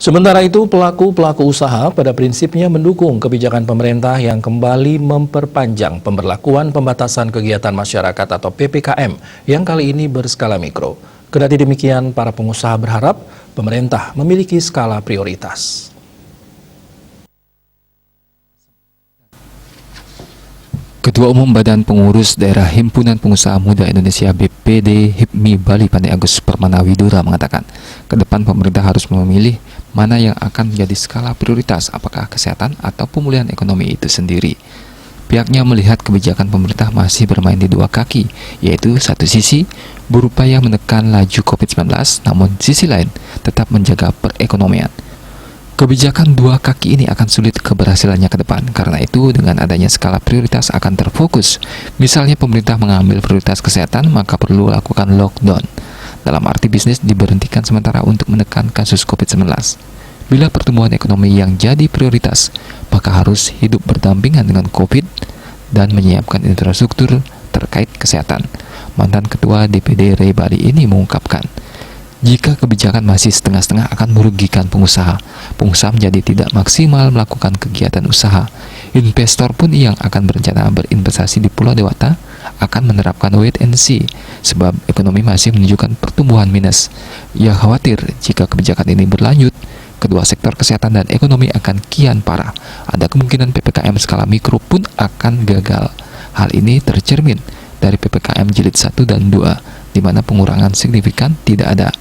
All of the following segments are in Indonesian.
Sementara itu, pelaku-pelaku usaha pada prinsipnya mendukung kebijakan pemerintah yang kembali memperpanjang pemberlakuan pembatasan kegiatan masyarakat atau PPKM yang kali ini berskala mikro. Kendati demikian, para pengusaha berharap pemerintah memiliki skala prioritas. Ketua Umum Badan Pengurus Daerah Himpunan Pengusaha Muda Indonesia BPD HIPMI Bali Pandai Agus Permana Widura mengatakan, ke depan pemerintah harus memilih mana yang akan menjadi skala prioritas, apakah kesehatan atau pemulihan ekonomi itu sendiri. Pihaknya melihat kebijakan pemerintah masih bermain di dua kaki, yaitu satu sisi berupaya menekan laju COVID-19, namun sisi lain tetap menjaga perekonomian. Kebijakan dua kaki ini akan sulit keberhasilannya ke depan. Karena itu, dengan adanya skala prioritas akan terfokus. Misalnya pemerintah mengambil prioritas kesehatan, maka perlu lakukan lockdown. Dalam arti bisnis diberhentikan sementara untuk menekan kasus COVID-19. Bila pertumbuhan ekonomi yang jadi prioritas, maka harus hidup berdampingan dengan COVID dan menyiapkan infrastruktur terkait kesehatan. Mantan Ketua DPD RI Bali ini mengungkapkan, jika kebijakan masih setengah-setengah akan merugikan pengusaha. Pengusaha menjadi tidak maksimal melakukan kegiatan usaha. Investor pun yang akan berencana berinvestasi di Pulau Dewata akan menerapkan wait and see, sebab ekonomi masih menunjukkan pertumbuhan minus. Ia khawatir jika kebijakan ini berlanjut, kedua sektor kesehatan dan ekonomi akan kian parah. Ada kemungkinan PPKM skala mikro pun akan gagal. Hal ini tercermin dari PPKM jilid 1 dan 2, di mana pengurangan signifikan tidak ada.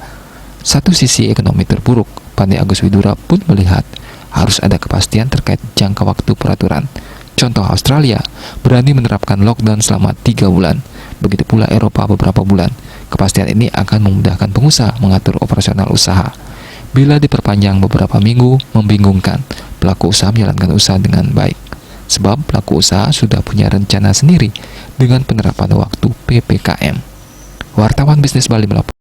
Satu sisi ekonomi terpuruk, Pandai Agus Widura pun melihat harus ada kepastian terkait jangka waktu peraturan. Contoh Australia berani menerapkan lockdown selama 3 bulan, begitu pula Eropa beberapa bulan. Kepastian ini akan memudahkan pengusaha mengatur operasional usaha. Bila diperpanjang beberapa minggu, membingungkan pelaku usaha menjalankan usaha dengan baik. Sebab pelaku usaha sudah punya rencana sendiri dengan penerapan waktu PPKM. Wartawan Bisnis Bali melaporkan.